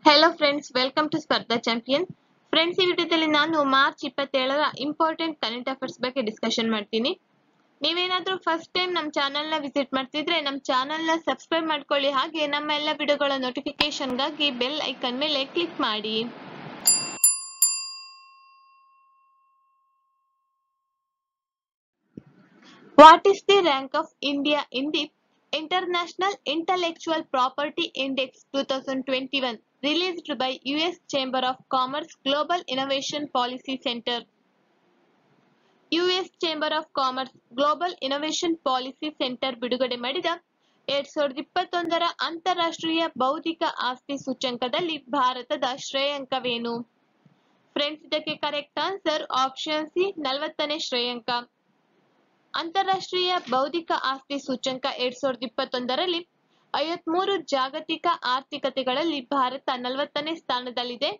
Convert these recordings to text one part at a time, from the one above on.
Hello friends, welcome to ಸ್ಪರ್ಧಾ champion. Friends, ಈ ವಿಡಿಯೋದಲ್ಲಿ ನಾನು ಮಾರ್ಚ್ 27ರ ಇಂಪಾರ್ಟೆಂಟ್ ಕರೆಂಟ್ ಅಫೇರ್ಸ್ ಬಗ್ಗೆ ಡಿಸ್ಕಷನ್ ಮಾಡ್ತೀನಿ. ನೀವೇನಾದ್ರೂ ಫಸ್ಟ್ ಟೈಮ್ ನಮ್ಮ ಚಾನಲ್ನ ವಿಸಿಟ್ ಮಾಡ್ತಿದ್ರೆ ನಮ್ಮ ಚಾನಲ್ನ ಸಬ್ಸ್ಕ್ರೈಬ್ ಮಾಡ್ಕೊಳ್ಳಿ. ಹಾಗೆ ನಮ್ಮ ಎಲ್ಲ ವಿಡಿಯೋಗಳ ನೋಟಿಫಿಕೇಶನ್ಗಾಗಿ ಬೆಲ್ ಐಕನ್ ಮೇಲೆ ಕ್ಲಿಕ್ ಮಾಡಿ. What is the rank of India in the International Intellectual Property Index 2021 released by US Chamber of Commerce Global Innovation Policy Center? US Chamber of Commerce Global Innovation Policy Center ಬಿಡುಗಡೆ ಮಾಡಿದ 2021ರ ಅಂತಾರಾಷ್ಟ್ರೀಯ ಬೌದ್ಧಿಕ ಆಸ್ತಿ ಸೂಚ್ಯಂಕದಲ್ಲಿ ಭಾರತದ ಶ್ರೇಯಾಂಕವೇನು? Friends, ಇದಕ್ಕೆ correct answer option C, 40ನೇ ಶ್ರೇಯಾಂಕ. ಅಂತಾರಾಷ್ಟ್ರೀಯ ಬೌದ್ಧಿಕ ಆಸ್ತಿ ಸೂಚ್ಯಂಕ 2021ರಲ್ಲಿ 53 ಜಾಗತಿಕ ಆರ್ಥಿಕತೆಗಳಲ್ಲಿ ಭಾರತ 40ನೇ ಸ್ಥಾನದಲ್ಲಿದೆ.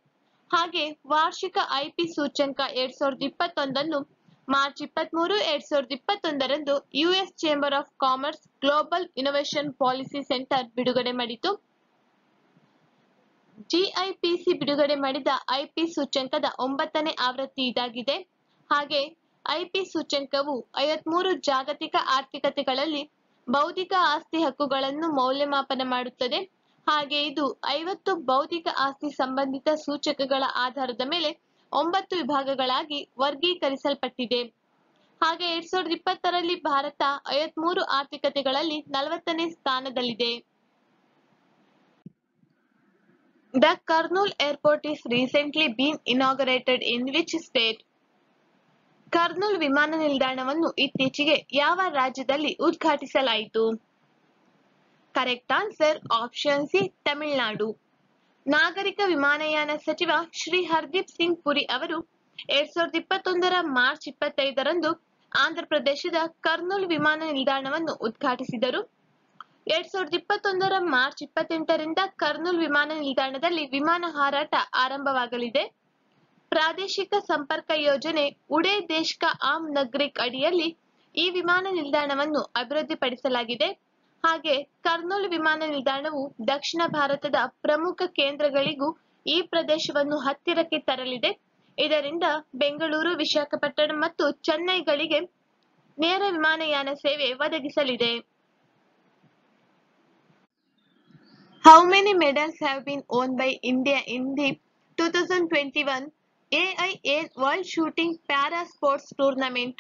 ಹಾಗೆ ವಾರ್ಷಿಕ ಐಪಿ ಸೂಚ್ಯಂಕ 2021 ಮಾರ್ಚ್ 23, 2021ರಂದು US chamber of commerce global innovation policy centre ಬಿಡುಗಡೆ ಮಾಡಿತು. ಜಿಐಪಿಸಿ ಬಿಡುಗಡೆ ಮಾಡಿದ ಐಪಿ ಸೂಚ್ಯಂಕದ 9ನೇ ಆವೃತ್ತಿ ಇದಾಗಿದೆ. ಹಾಗೆ ಐಪಿ ಸೂಚ್ಯಂಕವು 53 ಜಾಗತಿಕ ಆರ್ಥಿಕತೆಗಳಲ್ಲಿ ಬೌದ್ಧಿಕ ಆಸ್ತಿ ಹಕ್ಕುಗಳನ್ನು ಮೌಲ್ಯಮಾಪನ ಮಾಡುತ್ತದೆ. ಹಾಗೆ ಇದು 50 ಬೌದ್ಧಿಕ ಆಸ್ತಿ ಸಂಬಂಧಿತ ಸೂಚಕಗಳ ಆಧಾರದ ಮೇಲೆ 9 ವಿಭಾಗಗಳಾಗಿ ವರ್ಗೀಕರಿಸಲ್ಪಟ್ಟಿದೆ. ಹಾಗೆ 2020ರಲ್ಲಿ ಭಾರತ 53 ಆರ್ಥಿಕತೆಗಳಲ್ಲಿ 40ನೇ ಸ್ಥಾನದಲ್ಲಿದೆ. The Kurnool Airport is recently been inaugurated in which state? Kurnool ವಿಮಾನ ನಿಲ್ದಾಣವನ್ನು ಇತ್ತೀಚೆಗೆ ಯಾವ ರಾಜ್ಯದಲ್ಲಿ ಉದ್ಘಾಟಿಸಲಾಯಿತು? Correct answer option C, Tamil Nadu. ನಾಗರಿಕ ವಿಮಾನಯಾನ ಸಚಿವ ಶ್ರೀ ಹರ್ದೀಪ್ ಸಿಂಗ್ ಪುರಿ ಅವರು 2021ರ ಮಾರ್ಚ್ 25ರಂದು ಆಂಧ್ರಪ್ರದೇಶದ ಕರ್ನೂಲ್ ವಿಮಾನ ನಿಲ್ದಾಣವನ್ನು ಉದ್ಘಾಟಿಸಿದರು. 2021ರ ಮಾರ್ಚ್ 28ರಿಂದ ಕರ್ನೂಲ್ ವಿಮಾನ ನಿಲ್ದಾಣದಲ್ಲಿ ವಿಮಾನ ಹಾರಾಟ ಆರಂಭವಾಗಲಿದೆ. ಪ್ರಾದೇಶಿಕ ಸಂಪರ್ಕ ಯೋಜನೆ ಉಡೇ ದೇಶ್ ಕಾ ಆಮ್ ನಾಗರಿಕ್ ಅಡಿಯಲ್ಲಿ ಈ ವಿಮಾನ ನಿಲ್ದಾಣವನ್ನು ಅಭಿವೃದ್ಧಿಪಡಿಸಲಾಗಿದೆ. ಹಾಗೆ ಕರ್ನೂಲ್ ವಿಮಾನ ನಿಲ್ದಾಣವು ದಕ್ಷಿಣ ಭಾರತದ ಪ್ರಮುಖ ಕೇಂದ್ರಗಳಿಗೂ ಈ ಪ್ರದೇಶವನ್ನು ಹತ್ತಿರಕ್ಕೆ ತರಲಿದೆ. ಇದರಿಂದ ಬೆಂಗಳೂರು, ವಿಶಾಖಪಟ್ಟಣಂ ಮತ್ತು ಚೆನ್ನೈಗಳಿಗೆ ನೇರ ವಿಮಾನಯಾನ ಸೇವೆ ಒದಗಿಸಲಿದೆ. How many medals have been won by India in the 2021 AIA World Shooting Para Sports Tournament?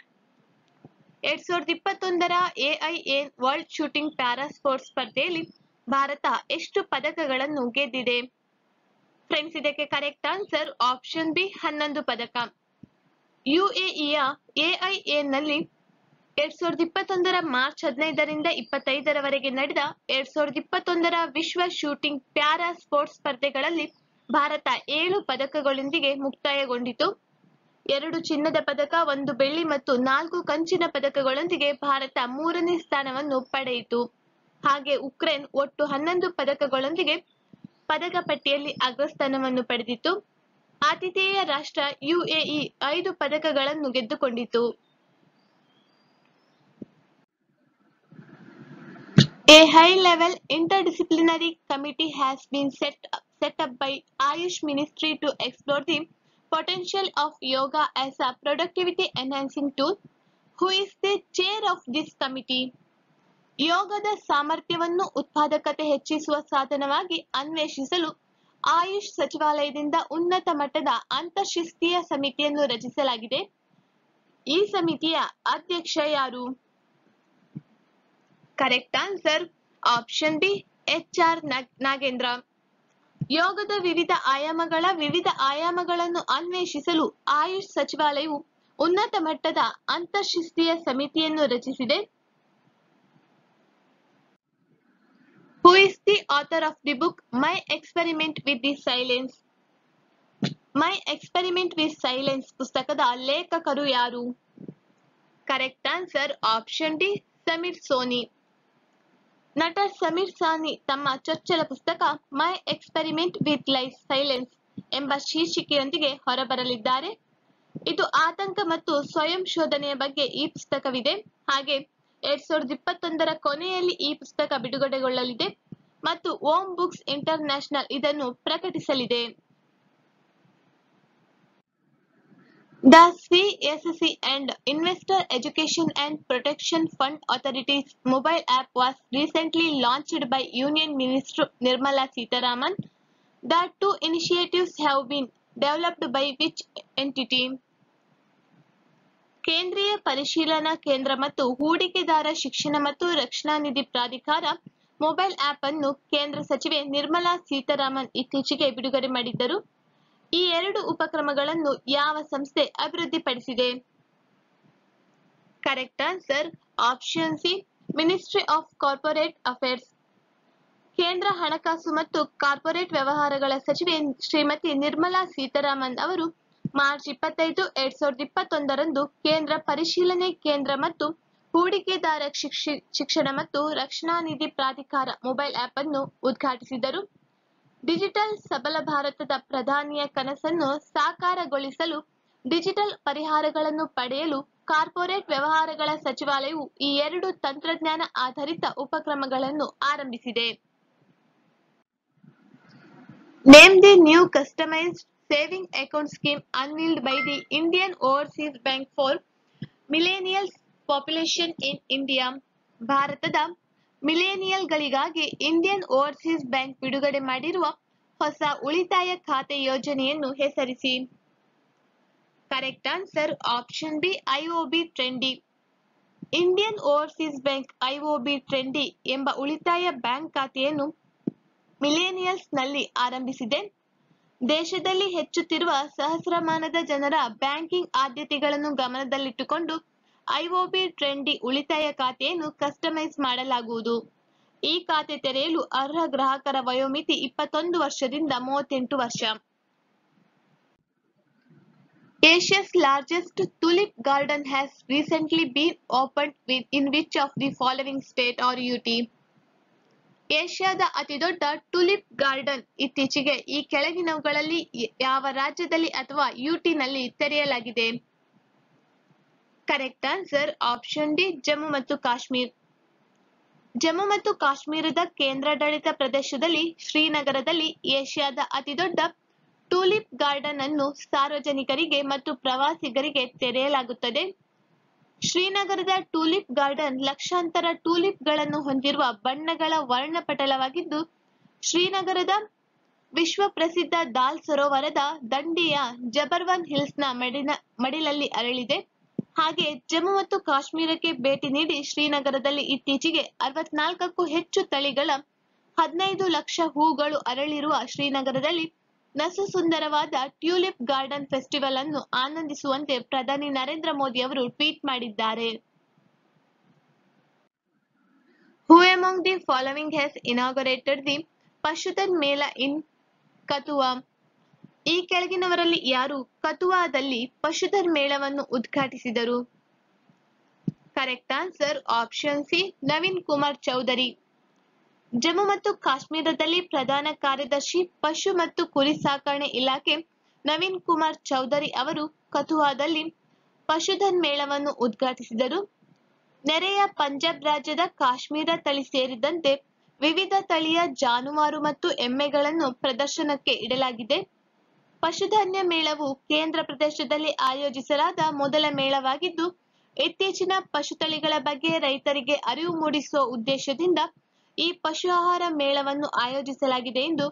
2021ರ AIA world shooting para sports ಸ್ಪರ್ಧೆಯಲ್ಲಿ ಭಾರತ ಎಷ್ಟು ಪದಕಗಳನ್ನು ಗೆದ್ದಿದೆ? ಫ್ರೆಂಡ್ಸ್, ಇದಕ್ಕೆ ಕರೆಕ್ಟ್ ಆನ್ಸರ್ ಆಪ್ಷನ್ ಬಿ, 11 ಪದಕ. ಯುಎಇಯ ಎಐಎನಲ್ಲಿ 2021ರ ಮಾರ್ಚ್ 15ರಿಂದ 25ರವರೆಗೆ ನಡೆದ 2021ರ ವಿಶ್ವ ಶೂಟಿಂಗ್ ಪ್ಯಾರಾ ಸ್ಪೋರ್ಟ್ಸ್ ಸ್ಪರ್ಧೆಗಳಲ್ಲಿ ಭಾರತ 7 ಪದಕಗಳೊಂದಿಗೆ ಮುಕ್ತಾಯಗೊಂಡಿತು. 2 ಚಿನ್ನದ ಪದಕ, 1 ಬೆಳ್ಳಿ ಮತ್ತು 4 ಕಂಚಿನ ಪದಕಗಳೊಂದಿಗೆ ಭಾರತ 3ನೇ ಸ್ಥಾನವನ್ನು ಪಡೆಯಿತು. ಹಾಗೆ ಉಕ್ರೇನ್ ಒಟ್ಟು 11 ಪದಕಗಳೊಂದಿಗೆ ಪದಕ ಪಟ್ಟಿಯಲ್ಲಿ ಅಗ್ರಸ್ಥಾನವನ್ನು ಪಡೆದಿತ್ತು. ಆತಿಥೇಯ ರಾಷ್ಟ್ರ ಯುಎಇ 5 ಪದಕಗಳನ್ನು ಗೆದ್ದುಕೊಂಡಿತು. A high-level interdisciplinary committee has been set up by Ayush Ministry to explore the potential of yoga as a productivity-enhancing tool. Who is the chair of this committee? ಯೋಗದ ಸಾಮರ್ಥ್ಯವನ್ನು ಉತ್ಪಾದಕತೆ ಹೆಚ್ಚಿಸುವ ಸಾಧನವಾಗಿ ಅನ್ವೇಷಿಸಲು ಆಯುಷ್ ಸಚಿವಾಲಯದಿಂದ ಉನ್ನತ ಮಟ್ಟದ ಅಂತರ್ಶಿಸ್ತೀಯ ಸಮಿತಿಯನ್ನು ರಚಿಸಲಾಗಿದೆ. ಈ ಸಮಿತಿಯ ಅಧ್ಯಕ್ಷ ಯಾರು? Correct answer option B, HR Nagendra. ಯೋಗದ ವಿವಿಧ ಆಯಾಮಗಳನ್ನು ಅನ್ವೇಷಿಸಲು ಆಯುಷ್ ಸಚಿವಾಲಯವು ಉನ್ನತ ಮಟ್ಟದ ಅಂತರ್ಶಿಸ್ತೀಯ ಸಮಿತಿಯನ್ನು ರಚಿಸಿದೆ. Who is the author of the book My Experiment with the Silence? My Experiment with Silence ಪುಸ್ತಕದ ಲೇಖಕರು ಯಾರು? Correct answer option D, Sameer Soni. ನಟ ಸಮೀರ್ ಸಾನಿ ತಮ್ಮ ಚೊಚ್ಚಲ ಪುಸ್ತಕ ಮೈ ಎಕ್ಸ್ಪೆರಿಮೆಂಟ್ ವಿತ್ ಸೈಲೆನ್ಸ್ ಎಂಬ ಶೀರ್ಷಿಕೆಯೊಂದಿಗೆ ಹೊರಬರಲಿದ್ದಾರೆ. ಇದು ಆತಂಕ ಮತ್ತು ಸ್ವಯಂ ಶೋಧನೆಯ ಬಗ್ಗೆ ಈ ಪುಸ್ತಕವಿದೆ. ಹಾಗೆ 2021ರ ಕೊನೆಯಲ್ಲಿ ಈ ಪುಸ್ತಕ ಬಿಡುಗಡೆಗೊಳ್ಳಲಿದೆ. ಮತ್ತು ಓಮ್ ಬುಕ್ಸ್ ಇಂಟರ್ನ್ಯಾಷನಲ್ ಇದನ್ನು ಪ್ರಕಟಿಸಲಿದೆ. The CSC and Investor Education and Protection Fund Authority's mobile app was recently launched by Union Minister Nirmala Sitharaman. The two initiatives have been developed by which entity? ಕೇಂದ್ರೀಯ ಪರಿಶೀಲನಾ ಕೇಂದ್ರ ಮತ್ತು ಹೂಡಿಕೆದಾರ ಶಿಕ್ಷಣ ಮತ್ತು ರಕ್ಷಣಾ ನಿಧಿ ಪ್ರಾಧಿಕಾರ ಮೊಬೈಲ್ ಆಪ್ ಅನ್ನು ಕೇಂದ್ರ ಸಚಿವೆ ನಿರ್ಮಲಾ ಸೀತಾರಾಮನ್ ಇತ್ತೀಚೆಗೆ ಬಿಡುಗಡೆ ಮಾಡಿದ್ದರು. ಈ ಎರಡು ಉಪಕ್ರಮಗಳನ್ನು ಯಾವ ಸಂಸ್ಥೆ ಅಭಿವೃದ್ಧಿಪಡಿಸಿದೆ? Correct answer option C, ministry of corporate affairs. ಕೇಂದ್ರ ಹಣಕಾಸು ಮತ್ತು ಕಾರ್ಪೊರೇಟ್ ವ್ಯವಹಾರಗಳ ಸಚಿವೆ ಶ್ರೀಮತಿ ನಿರ್ಮಲಾ ಸೀತಾರಾಮನ್ ಅವರು ಮಾರ್ಚ್ 25, 2021ರಂದು ಕೇಂದ್ರ ಪರಿಶೀಲನೆ ಕೇಂದ್ರ ಮತ್ತು ಹೂಡಿಕೆದಾರ ಶಿಕ್ಷಣ ಮತ್ತು ರಕ್ಷಣಾ ನಿಧಿ ಪ್ರಾಧಿಕಾರ ಮೊಬೈಲ್ ಆಪ್ ಅನ್ನು ಉದ್ಘಾಟಿಸಿದರು. ಡಿಜಿಟಲ್ ಸಬಲ ಭಾರತದ ಪ್ರಧಾನಿಯ ಕನಸನ್ನು ಸಾಕಾರಗೊಳಿಸಲು ಡಿಜಿಟಲ್ ಪರಿಹಾರಗಳನ್ನು ಪಡೆಯಲು ಕಾರ್ಪೊರೇಟ್ ವ್ಯವಹಾರಗಳ ಸಚಿವಾಲಯವು ಈ ಎರಡು ತಂತ್ರಜ್ಞಾನ ಆಧಾರಿತ ಉಪಕ್ರಮಗಳನ್ನು ಆರಂಭಿಸಿದೆ. Name the new customised saving account scheme unveiled by the Indian overseas bank for millennials population in India. ಭಾರತದ ಮಿಲೇನಿಯಲ್ಗಳಿಗಾಗಿ ಇಂಡಿಯನ್ ಓವರ್ಸೀಸ್ ಬ್ಯಾಂಕ್ ಬಿಡುಗಡೆ ಮಾಡಿರುವ ಹೊಸ ಉಳಿತಾಯ ಖಾತೆ ಯೋಜನೆಯನ್ನು ಹೆಸರಿಸಿ. Correct answer option B, IOB trendy. Indian overseas bank IOB trendy ಎಂಬ ಉಳಿತಾಯ ಬ್ಯಾಂಕ್ ಖಾತೆಯನ್ನು ಮಿಲೇನಿಯಲ್ಸ್ ನಲ್ಲಿ ಆರಂಭಿಸಿದೆ. ದೇಶದಲ್ಲಿ ಹೆಚ್ಚುತ್ತಿರುವ ಸಹಸ್ರಮಾನದ ಜನರ ಬ್ಯಾಂಕಿಂಗ್ ಆದ್ಯತೆಗಳನ್ನು ಗಮನದಲ್ಲಿಟ್ಟುಕೊಂಡು ಐಒಬಿ ಟ್ರೆಂಡಿ ಉಳಿತಾಯ ಖಾತೆಯನ್ನು ಕಸ್ಟಮೈಸ್ ಮಾಡಲಾಗುವುದು. ಈ ಖಾತೆ ತೆರೆಯಲು ಅರ್ಹ ಗ್ರಾಹಕರ ವಯೋಮಿತಿ 21 ವರ್ಷದಿಂದ 38 ವರ್ಷ. Asia's largest tulip garden has recently been opened in which of the following state or UT? ಏಷ್ಯಾದ ಅತಿದೊಡ್ಡ ಟುಲಿಪ್ ಗಾರ್ಡನ್ ಇತ್ತೀಚೆಗೆ ಈ ಕೆಳಗಿನವುಗಳಲ್ಲಿ ಯಾವ ರಾಜ್ಯದಲ್ಲಿ ಅಥವಾ ಯುಟಿನಲ್ಲಿ ತೆರೆಯಲಾಗಿದೆ? Correct answer option D, Jammu ಮತ್ತು ಕಾಶ್ಮೀರ್. ಜಮ್ಮು ಮತ್ತು ಕಾಶ್ಮೀರದ ಕೇಂದ್ರಾಡಳಿತ ಪ್ರದೇಶದಲ್ಲಿ ಶ್ರೀನಗರದಲ್ಲಿ ಏಷ್ಯಾದ ಅತಿದೊಡ್ಡ ಟುಲಿಪ್ ಗಾರ್ಡನ್ ಅನ್ನು ಸಾರ್ವಜನಿಕರಿಗೆ ಮತ್ತು ಪ್ರವಾಸಿಗರಿಗೆ ತೆರೆಯಲಾಗುತ್ತದೆ. ಶ್ರೀನಗರದ ಟುಲಿಪ್ ಗಾರ್ಡನ್ ಲಕ್ಷಾಂತರ ಟುಲಿಪ್ಗಳನ್ನು ಹೊಂದಿರುವ ಬಣ್ಣಗಳ ವರ್ಣಪಟಲವಾಗಿದ್ದು, ಶ್ರೀನಗರದ ವಿಶ್ವಪ್ರಸಿದ್ಧ ದಾಲ್ ಸರೋವರದ ದಂಡೆಯ ಜಬರ್ವನ್ ಹಿಲ್ಸ್ನ ಮಡಿಲಲ್ಲಿ ಅರಳಿದೆ. ಹಾಗೆ ಜಮ್ಮು ಮತ್ತು ಕಾಶ್ಮೀರಕ್ಕೆ ಭೇಟಿ ನೀಡಿ ಶ್ರೀನಗರದಲ್ಲಿ ಇತ್ತೀಚೆಗೆ 64ಕ್ಕೂ ಹೆಚ್ಚು ತಳಿಗಳ 15 ಲಕ್ಷ ಹೂಗಳು ಅರಳಿರುವ ಶ್ರೀನಗರದಲ್ಲಿ ನಸು ಸುಂದರವಾದ ಟ್ಯೂಲಿಪ್ ಗಾರ್ಡನ್ ಫೆಸ್ಟಿವಲ್ ಅನ್ನು ಆನಂದಿಸುವಂತೆ ಪ್ರಧಾನಿ ನರೇಂದ್ರ ಮೋದಿ ಅವರು ಟ್ವೀಟ್ ಮಾಡಿದ್ದಾರೆ. Who among the following has inaugurated the ಪಶುಧನ್ ಮೇಳ in ಕಥುವಾ? ಈ ಕೆಳಗಿನವರಲ್ಲಿ ಯಾರು ಕಥುವಾದಲ್ಲಿ ಪಶುಧನ್ ಮೇಳವನ್ನು ಉದ್ಘಾಟಿಸಿದರು? Correct answer option C, Naveen Kumar Chaudhary. Jammu ಮತ್ತು ಕಾಶ್ಮೀರದಲ್ಲಿ ಪ್ರಧಾನ ಕಾರ್ಯದರ್ಶಿ ಪಶು ಮತ್ತು ಕುರಿ ಸಾಕಣೆ ಇಲಾಖೆ ನವೀನ್ ಕುಮಾರ್ ಚೌಧರಿ ಅವರು ಕಥುವಾದಲ್ಲಿ ಪಶುಧನ್ ಮೇಳವನ್ನು ಉದ್ಘಾಟಿಸಿದರು. ನೆರೆಯ ಪಂಜಾಬ್ ರಾಜ್ಯದ ಕಾಶ್ಮೀರ ತಳಿ ಸೇರಿದಂತೆ ವಿವಿಧ ತಳಿಯ ಜಾನುವಾರು ಮತ್ತು ಎಮ್ಮೆಗಳನ್ನು ಪ್ರದರ್ಶನಕ್ಕೆ ಇಡಲಾಗಿದೆ. ಪಶುಧನ್ಯ ಮೇಳವು ಕೇಂದ್ರ ಪ್ರದೇಶದಲ್ಲಿ ಆಯೋಜಿಸಲಾದ ಮೊದಲ ಮೇಳವಾಗಿದ್ದು, ಇತ್ತೀಚಿನ ಪಶು ತಳಿಗಳ ಬಗ್ಗೆ ರೈತರಿಗೆ ಅರಿವು ಮೂಡಿಸುವ ಉದ್ದೇಶದಿಂದ ಈ ಪಶು ಆಹಾರ ಮೇಳವನ್ನು ಆಯೋಜಿಸಲಾಗಿದೆ ಎಂದು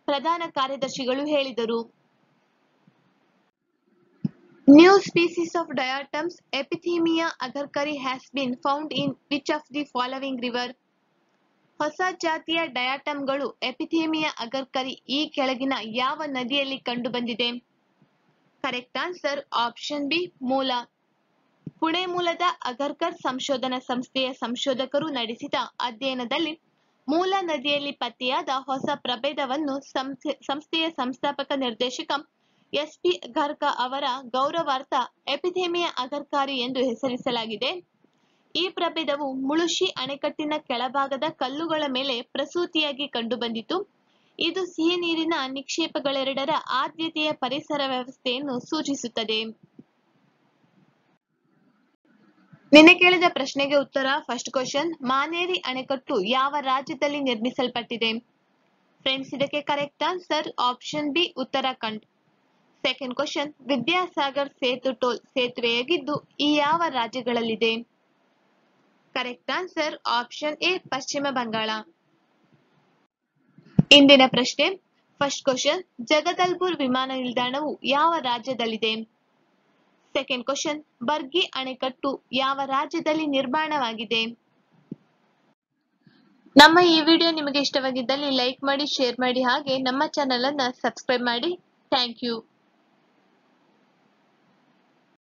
ಪ್ರಧಾನ ಕಾರ್ಯದರ್ಶಿಗಳು ಹೇಳಿದರು. New species of diatoms Epithemia agarkari has been found in which of the following river? ಹೊಸ ಜಾತಿಯ ಡಯಾಟಮ್ಗಳು ಎಪಿಥೇಮಿಯಾ ಅಗರ್ಕರಿ ಈ ಕೆಳಗಿನ ಯಾವ ನದಿಯಲ್ಲಿ ಕಂಡುಬಂದಿದೆ? ಕರೆಕ್ಟ್ ಆನ್ಸರ್ ಆಪ್ಷನ್ ಬಿ, ಮೂಲ. ಪುಣೆ ಮೂಲದ ಅಗರ್ಕರ್ ಸಂಶೋಧನಾ ಸಂಸ್ಥೆಯ ಸಂಶೋಧಕರು ನಡೆಸಿದ ಅಧ್ಯಯನದಲ್ಲಿ ಮೂಲ ನದಿಯಲ್ಲಿ ಪತ್ತೆಯಾದ ಹೊಸ ಪ್ರಭೇದವನ್ನು ಸಂಸ್ಥೆಯ ಸಂಸ್ಥಾಪಕ ನಿರ್ದೇಶಕ ಎಸ್.ಪಿ. ಅಗರ್ಕಾ ಅವರ ಗೌರವಾರ್ಥ ಎಪಿಥೇಮಿಯಾ ಅಗರ್ಕಾರಿ ಎಂದು ಹೆಸರಿಸಲಾಗಿದೆ. ಈ ಪ್ರಭೇದವು ಮುಳುಶಿ ಅಣೆಕಟ್ಟಿನ ಕೆಳಭಾಗದ ಕಲ್ಲುಗಳ ಮೇಲೆ ಪ್ರಸೂತಿಯಾಗಿ ಕಂಡುಬಂದಿತು. ಇದು ಸಿಹಿ ನೀರಿನ ನಿಕ್ಷೇಪಗಳೆರಡರ ಆದ್ಯತೆಯ ಪರಿಸರ ವ್ಯವಸ್ಥೆಯನ್ನು ಸೂಚಿಸುತ್ತದೆ. ನಿನ್ನೆ ಕೇಳಿದ ಪ್ರಶ್ನೆಗೆ ಉತ್ತರ. ಫಸ್ಟ್ ಕ್ವಶನ್, ಮಾನೇರಿ ಅಣೆಕಟ್ಟು ಯಾವ ರಾಜ್ಯದಲ್ಲಿ ನಿರ್ಮಿಸಲ್ಪಟ್ಟಿದೆ? ಫ್ರೆಂಡ್ಸ್, ಇದಕ್ಕೆ correct answer option B, Uttarakhand. Second question, Vidyasagar Setu toll ಸೇತುವೆಯಾಗಿದ್ದು ಈ ಯಾವ ರಾಜ್ಯಗಳಲ್ಲಿದೆ? ಕರೆಕ್ಟ್ ಆನ್ಸರ್ ಆಪ್ಷನ್ ಎ, ಪಶ್ಚಿಮ ಬಂಗಾಳ. ಇಂದಿನ ಪ್ರಶ್ನೆ. ಫಸ್ಟ್ ಕ್ವಶನ್, ಜಗದಲ್ಪುರ್ ವಿಮಾನ ನಿಲ್ದಾಣವು ಯಾವ ರಾಜ್ಯದಲ್ಲಿದೆ? ಸೆಕೆಂಡ್ ಕ್ವಶನ್, ಬರ್ಗಿ ಅಣೆಕಟ್ಟು ಯಾವ ರಾಜ್ಯದಲ್ಲಿ ನಿರ್ಮಾಣವಾಗಿದೆ? ನಮ್ಮ ಈ ವಿಡಿಯೋ ನಿಮಗೆ ಇಷ್ಟವಾಗಿದ್ದಲ್ಲಿ ಲೈಕ್ ಮಾಡಿ, ಶೇರ್ ಮಾಡಿ, ಹಾಗೆ ನಮ್ಮ ಚಾನೆಲ್ ಅನ್ನು ಸಬ್ಸ್ಕ್ರೈಬ್ ಮಾಡಿ. Thank you.